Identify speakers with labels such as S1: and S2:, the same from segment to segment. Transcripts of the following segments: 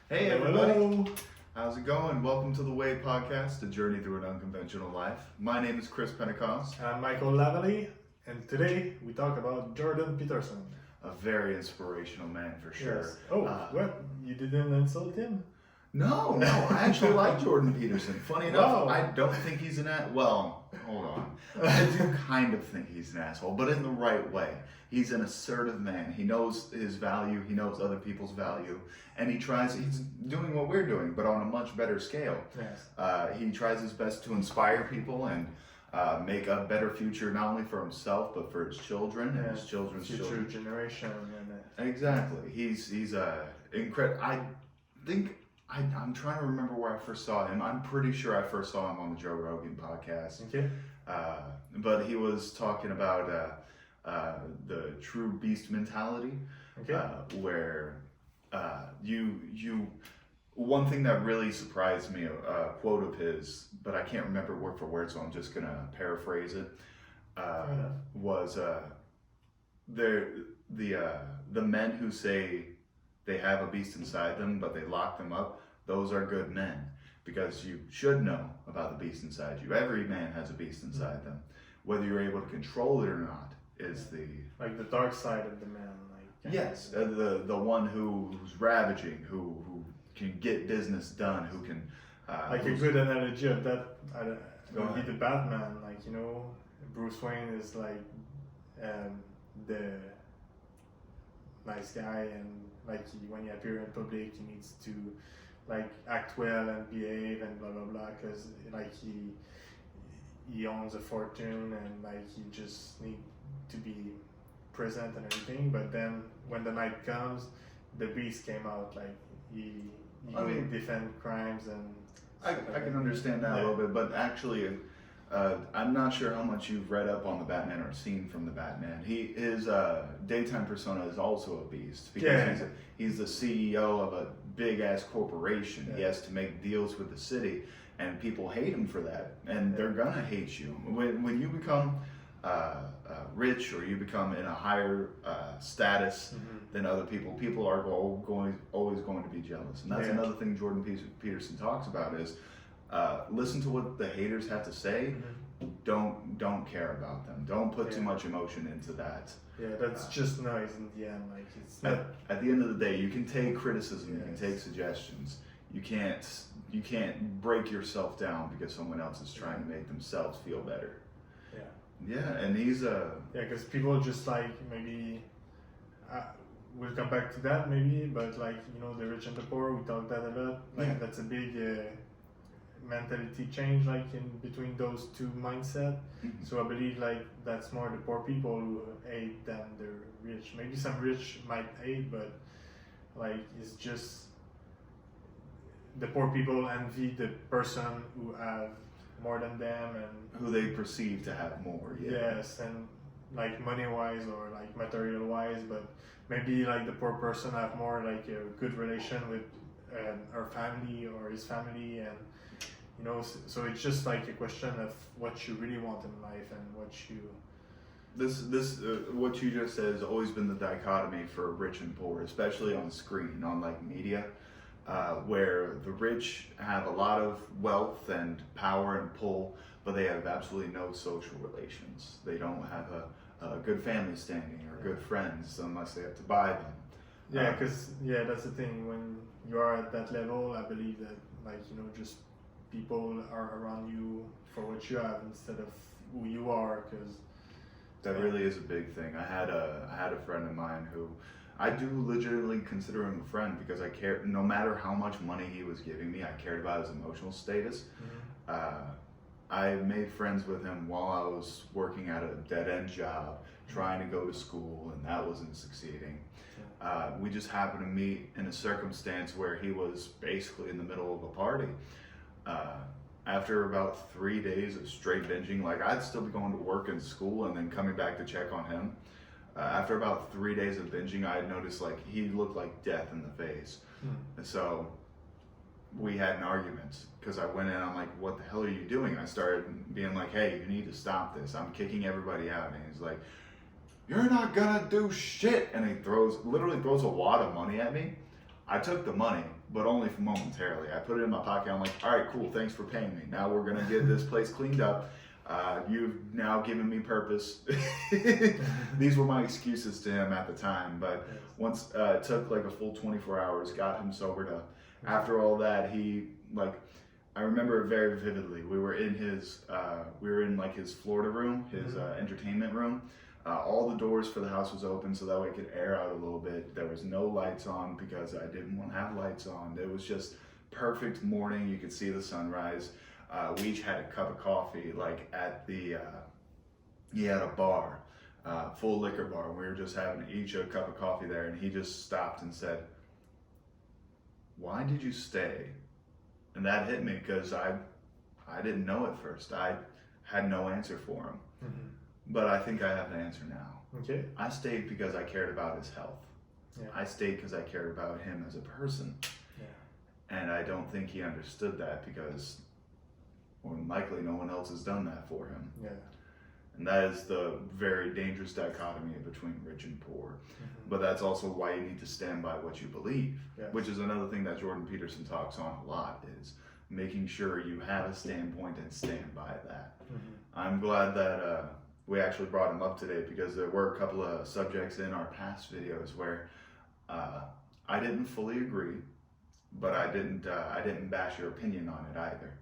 S1: Hey everybody,
S2: Hello.
S1: how's it going? Welcome to the Way Podcast, a journey through an unconventional life. My name is Chris Pentecost.
S2: I'm Michael Lavalley, and today we talk about Jordan Peterson.
S1: A very inspirational man for sure.
S2: Yes. Oh, what? You didn't insult him?
S1: No, I actually like Jordan Peterson. Funny enough,
S2: Wow.
S1: I don't think he's well, hold on. I do kind of think he's an asshole, but in the right way. He's an assertive man. He knows his value, he knows other people's value, and he's doing what we're doing, but on a much better scale.
S2: Yes.
S1: He tries his best to inspire people and make a better future, not only for himself, but for his children and his children's
S2: future
S1: children.
S2: generation.
S1: Exactly. He's incredible. I'm trying to remember where I first saw him. I'm pretty sure I first saw him on the Joe Rogan podcast.
S2: Okay.
S1: But he was talking about the true beast mentality,
S2: Okay.
S1: where you one thing that really surprised me, a quote of his, but I can't remember word for word, so I'm just gonna paraphrase it. Was the men who say they have a beast inside them, but they lock them up? Those are good men, because you should know about the beast inside you. Every man has a beast inside them. Whether you're able to control it or not is
S2: like the dark side of the man.
S1: Yes, the one who's ravaging, who can get business done, who can.
S2: Like a good analogy of that
S1: Go
S2: would be
S1: ahead.
S2: the Batman. Like, Bruce Wayne is like the nice guy, and like when he appears in public, he needs to like act well and behave and blah blah blah, because like he owns a fortune and like he just need to be present and everything. But then when the night comes, the beast came out. Like he will defend crimes and
S1: I can understand that a little bit, but actually, I'm not sure how much you've read up on the Batman or seen from the Batman. His daytime persona is also a beast, because he's the CEO of a big ass corporation.
S2: Yeah.
S1: He has to make deals with the city, and people hate him for that, and they're gonna hate you when you become rich, or you become in a higher status than other people. People are always going to be jealous, and that's another thing Jordan Peterson talks about is listen to what the haters have to say. Don't care about them. Don't put too much emotion into that.
S2: Yeah, that's just noise in the end. Like it's not.
S1: At the end of the day, you can take criticism, you can take suggestions. You can't break yourself down because someone else is trying to make themselves feel better. Yeah, and he's
S2: because people just like maybe we'll come back to that maybe, but like the rich and the poor, we talk that a lot. Like that's a big mentality change, like in between those two mindset. So I believe like that's more the poor people who hate than the rich. Maybe some rich might hate, but like it's just the poor people envy the person who have more than them and
S1: who they perceive to have more.
S2: Yes, and like money wise or like material wise, but maybe like the poor person have more like a good relation with her family or his family, and so it's just like a question of what you really want in life and what you.
S1: What you just said has always been the dichotomy for rich and poor, especially on screen, on like media. Where the rich have a lot of wealth and power and pull, but they have absolutely no social relations. They don't have a good family standing or good friends unless they have to buy them.
S2: Yeah, because that's the thing. When you are at that level, I believe that like just people are around you for what you have instead of who you are. Because
S1: that really is a big thing. I had a friend of mine who I do legitimately consider him a friend, because I care. No matter how much money he was giving me, I cared about his emotional status. I made friends with him while I was working at a dead-end job, trying to go to school, and that wasn't succeeding. We just happened to meet in a circumstance where he was basically in the middle of a party. After about 3 days of straight binging, like I'd still be going to work and school and then coming back to check on him. After about 3 days of binging, I had noticed like he looked like death in the face. And so we had an argument, because I went in, I'm like, what the hell are you doing? I started being like, hey, you need to stop this. I'm kicking everybody out. And he's like, you're not gonna do shit. And he literally throws a wad of money at me. I took the money, but only for momentarily. I put it in my pocket. I'm like, all right, cool. Thanks for paying me. Now we're gonna get this place cleaned up. You've now given me purpose. These were my excuses to him at the time, but once it took like a full 24 hours, got him sobered up. After all that, he I remember it very vividly. We were in his like his Florida room, his entertainment room. All the doors for the house was open so that way it could air out a little bit. There was no lights on because I didn't want to have lights on. It was just perfect morning. You could see the sunrise. We each had a cup of coffee, like at the, he had a bar, full liquor bar. We were just having each a cup of coffee there, and he just stopped and said, "Why did you stay?" And that hit me because I didn't know at first. I had no answer for him. Mm-hmm. But I think I have the answer now.
S2: Okay.
S1: I stayed because I cared about his health. Yeah. I stayed because I cared about him as a person. Yeah. And I don't think he understood that because more than likely no one else has done that for him. Yeah. And that is the very dangerous dichotomy between rich and poor. Mm-hmm. But that's also why you need to stand by what you believe, yes. Which is another thing that Jordan Peterson talks on a lot, is making sure you have a standpoint and stand by that. Mm-hmm. I'm glad that we actually brought him up today because there were a couple of subjects in our past videos where I didn't fully agree, but I didn't bash your opinion on it either.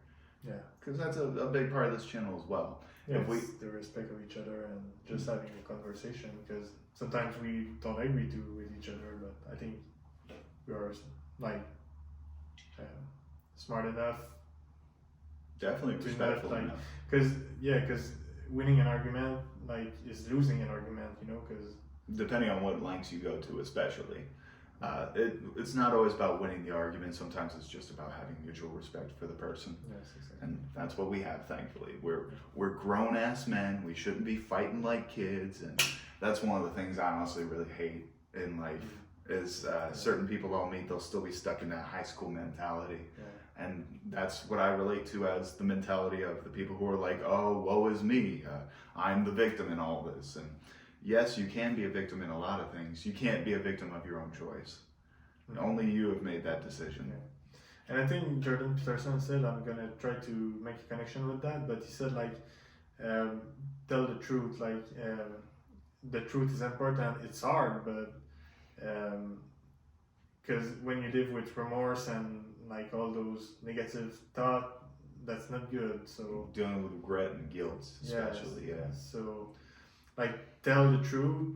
S1: Yeah, because that's a big part of this channel as well.
S2: Yeah, it's the respect of each other and just having a conversation, because sometimes we don't agree with each other, but I think we are like smart enough.
S1: Definitely respectful enough.
S2: Because winning an argument is losing an argument, because
S1: depending on what lengths you go to, especially. It's not always about winning the argument. Sometimes it's just about having mutual respect for the person. Yes, exactly. And that's what we have, thankfully. We're grown-ass men. We shouldn't be fighting like kids. And that's one of the things I honestly really hate in life is certain people I'll meet, they'll still be stuck in that high school mentality. Yeah. And that's what I relate to as the mentality of the people who are like, oh, woe is me. I'm the victim in all this. And yes, you can be a victim in a lot of things. You can't be a victim of your own choice. Mm-hmm. Only you have made that decision.
S2: Yeah. And I think Jordan Peterson said, I'm going to try to make a connection with that, but he said tell the truth. The truth is important. It's hard, but because when you live with remorse and all those negative thoughts, that's not good. So
S1: dealing with regret and guilt, especially, yeah.
S2: So tell the truth,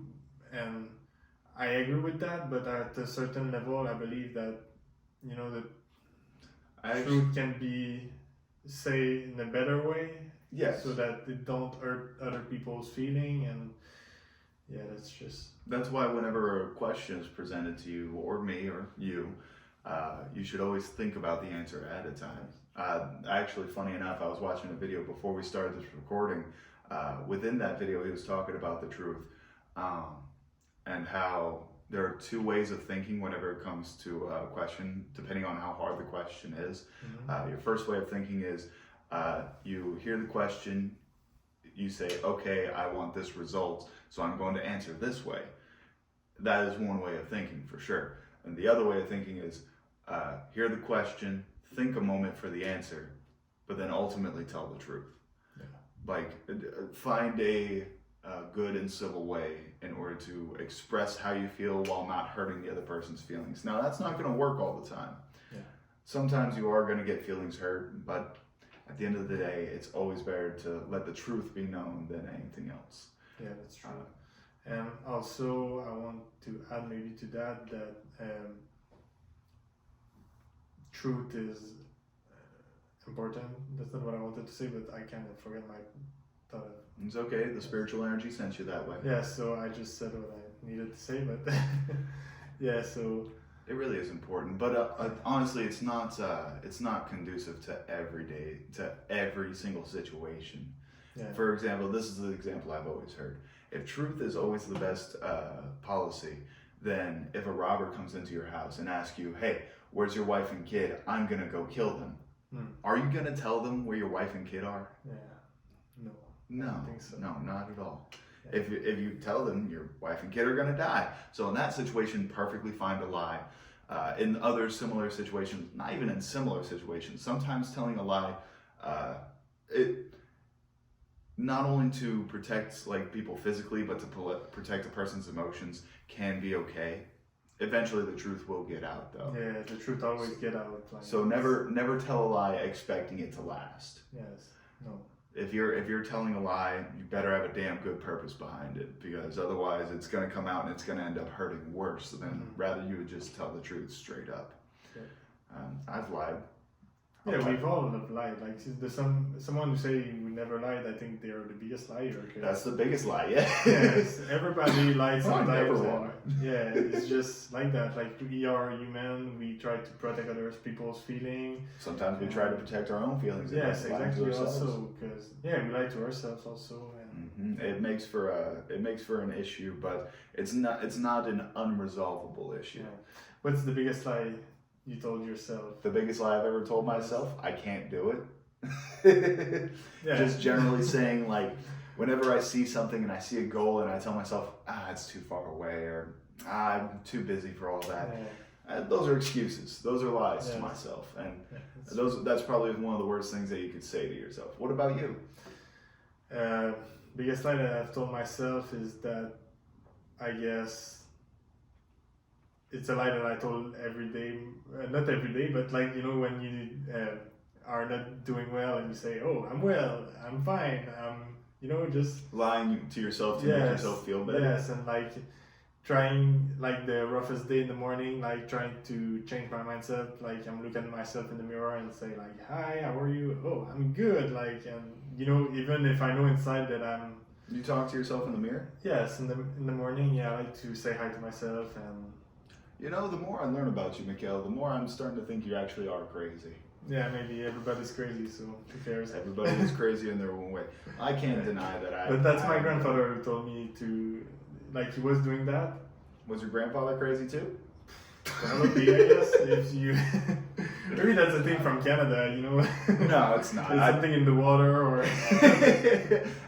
S2: and I agree with that, but at a certain level I believe that the truth can be say in a better way,
S1: yes,
S2: so that it don't hurt other people's feeling. And
S1: that's why whenever a question is presented to you or me or you, you should always think about the answer ahead of time. Actually, funny enough, I was watching a video before we started this recording. Within that video, he was talking about the truth and how there are two ways of thinking whenever it comes to a question, depending on how hard the question is. Mm-hmm. Your first way of thinking is you hear the question, you say, okay, I want this result, so I'm going to answer this way. That is one way of thinking for sure. And the other way of thinking is hear the question, think a moment for the answer, but then ultimately tell the truth. Find a good and civil way in order to express how you feel while not hurting the other person's feelings. Now, that's not going to work all the time. Yeah. Sometimes you are going to get feelings hurt, but at the end of the day, it's always better to let the truth be known than anything else.
S2: Yeah, that's true. And also, I want to add maybe to that truth is important. That's not what I wanted to say, but I kind of forgot my thought.
S1: It's okay. The spiritual energy sent you that way.
S2: Yeah, so I just said what I needed to say, but yeah, so
S1: it really is important. But honestly, it's not conducive to every single situation. Yeah. For example, this is the example I've always heard. If truth is always the best policy, then if a robber comes into your house and asks you, hey, where's your wife and kid? I'm going to go kill them. Are you going to tell them where your wife and kid are?
S2: Yeah.
S1: No.
S2: I don't think so.
S1: No, not at all. Yeah. If you tell them your wife and kid are going to die. So in that situation, perfectly fine to lie. in other similar situations, not even in similar situations, sometimes telling a lie, it not only to protect like people physically, but to protect a person's emotions can be okay. Eventually, the truth will get out, though.
S2: Yeah, the truth always get out. Like,
S1: So never tell a lie expecting it to last.
S2: Yes. No.
S1: If you're telling a lie, you better have a damn good purpose behind it, because otherwise it's gonna come out and it's gonna end up hurting worse than rather you would just tell the truth straight up.
S2: Yeah.
S1: I've lied.
S2: Yeah, we've all lied. Like there's someone who say we never lied. I think they are the biggest liar.
S1: That's the biggest lie. Yeah.
S2: Yes, everybody lies
S1: Well, I never
S2: sometimes.
S1: lied.
S2: Yeah, it's just like that. Like we are human. We try to protect other people's feelings.
S1: Sometimes we try to protect our own feelings.
S2: Yes,
S1: and lie to
S2: exactly.
S1: ourselves.
S2: Also, because we lie to ourselves also. And
S1: It makes for an issue, but it's not an unresolvable issue.
S2: yeah. What's the biggest lie you told yourself?
S1: The biggest lie I've ever told myself, I can't do it.
S2: Yeah.
S1: Just generally saying, like, whenever I see something and I see a goal and I tell myself, it's too far away, or I'm too busy for all that.
S2: Yeah.
S1: Those are excuses. Those are lies to
S2: Yes.
S1: myself, and
S2: Yeah,
S1: that's probably one of the worst things that you could say to yourself. What about you?
S2: Biggest lie that I've told myself is that I guess it's a lie that I told every day, not every day, but like, you know, when you are not doing well and you say, oh, I'm well, I'm fine, you know, just
S1: Lying to yourself to make yourself feel better.
S2: Yes, and like trying, like the roughest day in the morning, like trying to change my mindset, like I'm looking at myself in the mirror and say like, hi, how are you? Oh, I'm good, like, and you know, even if I know inside that I'm...
S1: You talk to yourself in the mirror?
S2: Yes, in the morning, I like to say hi to myself. And
S1: You know, the more I learn about you, Mikhail, the more I'm starting to think you actually are crazy.
S2: yeah, maybe everybody's crazy, so who cares?
S1: Everybody is crazy in their own way. I can't deny that
S2: But that's my grandfather who told me to, like, he was doing that.
S1: Was your grandfather crazy too?
S2: Probably, I guess, if you... Maybe that's a thing from Canada, you know?
S1: No, it's not.
S2: There's something in the water, or...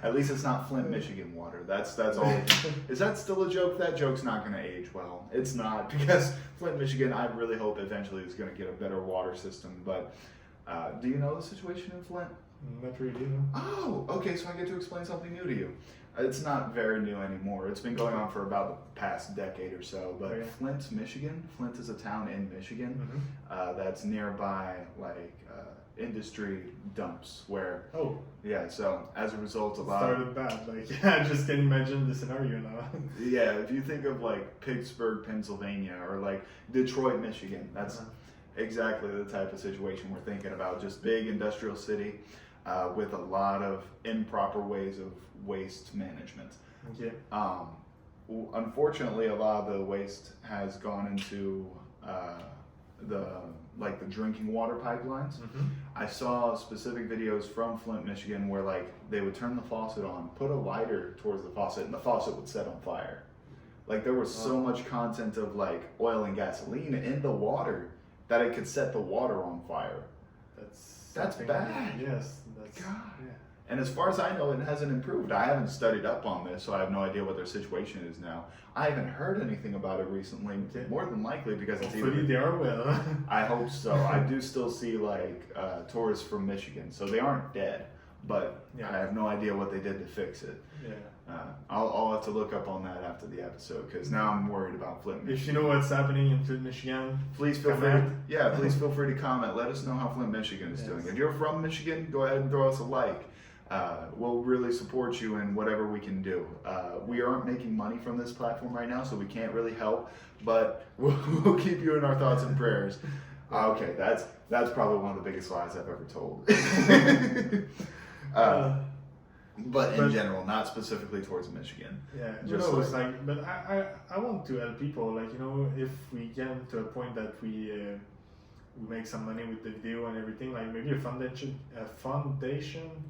S1: At least it's not Flint, Michigan water. That's all. Is that still a joke? That joke's not going to age well. It's not, because Flint, Michigan, I really hope eventually is going to get a better water system. But do you know the situation in Flint?
S2: Not really, no.
S1: Oh, okay, so I get to explain something new to you. It's not very new anymore. It's been going on for about the past decade or so. But
S2: Okay.
S1: Flint, Michigan. Flint is a town in Michigan that's nearby, like industry dumps. Where
S2: Oh,
S1: so as a result, a lot.
S2: started bad. Like, I just can imagine the scenario now.
S1: Yeah, if you think of like Pittsburgh, Pennsylvania, or like Detroit, Michigan, that's exactly the type of situation we're thinking about. Just big industrial city with a lot of improper ways of waste management.
S2: Okay.
S1: Unfortunately, a lot of the waste has gone into the drinking water pipelines. I saw specific videos from Flint, Michigan, where like they would turn the faucet on, put a lighter towards the faucet, and the faucet would set on fire. Like there was so much content of like oil and gasoline in the water that it could set the water on fire. That's
S2: something-
S1: bad.
S2: Yes, that's...
S1: God.
S2: Yeah.
S1: And as far as I know, it hasn't improved. I haven't studied up on this, so I have no idea what their situation is now. I haven't heard anything about it recently,
S2: Okay.
S1: more than likely because it's
S2: Hopefully they are well.
S1: I hope so. I do still see like tourists from Michigan, so they aren't dead, but
S2: Yeah.
S1: I have no idea what they did to fix it.
S2: Yeah.
S1: I'll have to look up on that after the episode, because now I'm worried about Flint,
S2: If
S1: Michigan.
S2: you know what's happening in Flint, Michigan,
S1: Please feel free.
S2: comment.
S1: Please feel free to comment. Let us know how Flint, Michigan is
S2: Yes.
S1: doing. If you're from Michigan, go ahead and throw us a like. We'll really support you in whatever we can do. We aren't making money from this platform right now, so we can't really help, but we'll keep you in our thoughts and prayers. Okay, that's probably one of the biggest lies I've ever told. But in general, not specifically towards Michigan.
S2: Yeah,
S1: Just
S2: it's like, but I want to help people. Like, you know, if we get to a point that we make some money with the video and everything, like maybe a foundation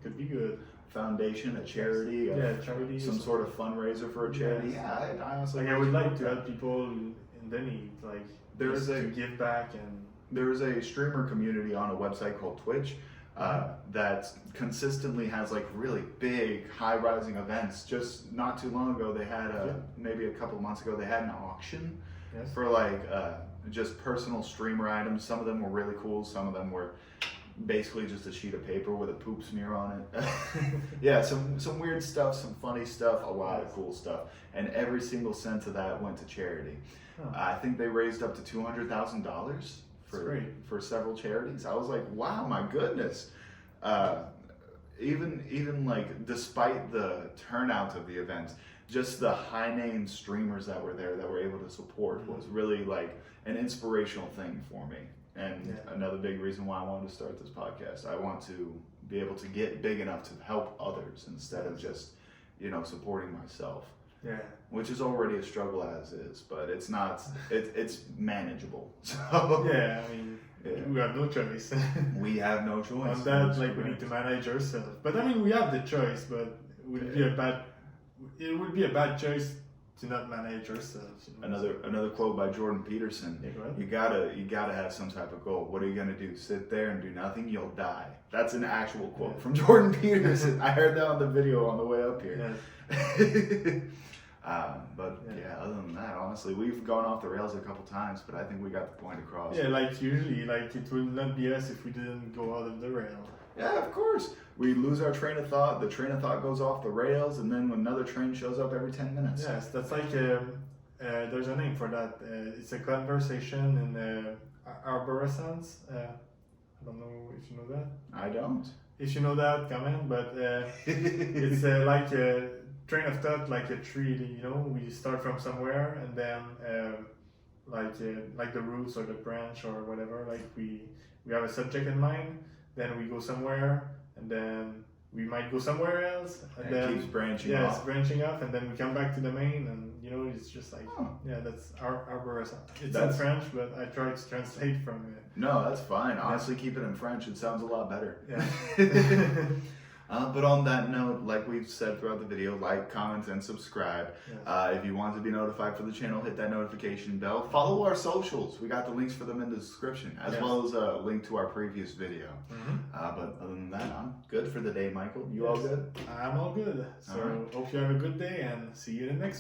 S2: could be good.
S1: Foundation, a charity,
S2: charity,
S1: some sort of fundraiser for a charity.
S2: Yes.
S1: Yeah, I honestly.
S2: Like I would like to help people in the need, like
S1: There's
S2: to give back and.
S1: There's a streamer community on a website called Twitch that consistently has like really big, high-rising events. Just not too long ago, they had maybe a couple months ago, they had an auction
S2: Yes.
S1: for like just personal streamer items. Some of them were really cool. Some of them were basically just a sheet of paper with a poop smear on it. Yeah, some weird stuff, some funny stuff, a lot of cool stuff, and every single cent of that went to charity. I think they raised up to $200,000 for several charities. I was like, wow, my goodness. Even like despite the turnout of the event, just the high name streamers that were there that were able to support was really like an inspirational thing for me. And another big reason why I wanted to start this podcast. I want to be able to get big enough to help others instead of just, supporting myself.
S2: Yeah.
S1: Which is already a struggle as is, but it's not. It's manageable. So
S2: yeah, I mean, we have no choice.
S1: We have no choice.
S2: On that, like we need to manage ourselves. But I mean, we have the choice. But would it be a bad? It would be a bad choice to not manage ourselves.
S1: Another quote by Jordan Peterson.
S2: Yeah,
S1: you gotta have some type of goal. What are you gonna do? Sit there and do nothing? You'll die. That's an actual quote from Jordan Peterson. I heard that on the video on the way up here. Other than that, honestly, we've gone off the rails a couple times, but I think we got the point across.
S2: Yeah, like usually, like it would not be us if we didn't go out of the rail.
S1: Yeah, of course. We lose our train of thought, the train of thought goes off the rails, and then another train shows up every 10 minutes.
S2: Yes, that's like, there's a name for that. It's a conversation in arborescence. I don't know if you know that.
S1: I don't.
S2: If you know that, comment, but it's like a train of thought, like a tree, we start from somewhere, and then like the roots or the branch or whatever, like we have a subject in mind, then we go somewhere, and then we might go somewhere else, and then
S1: it keeps branching
S2: off.
S1: it's
S2: branching off, and then we come back to the main, and it's just like, that's arborescence. It's in French, but I tried to translate from it.
S1: No, that's fine. Honestly, keep it in French. It sounds a lot better.
S2: Yeah.
S1: But on that note, like we've said throughout the video, like, comment, and subscribe.
S2: Yes.
S1: If you want to be notified for the channel, hit that notification bell. Follow our socials. We got the links for them in the description, as well as a link to our previous video. But other than that, I'm good for the day, Michael. You all good?
S2: I'm all good. So hope you have a good day, and see you in the next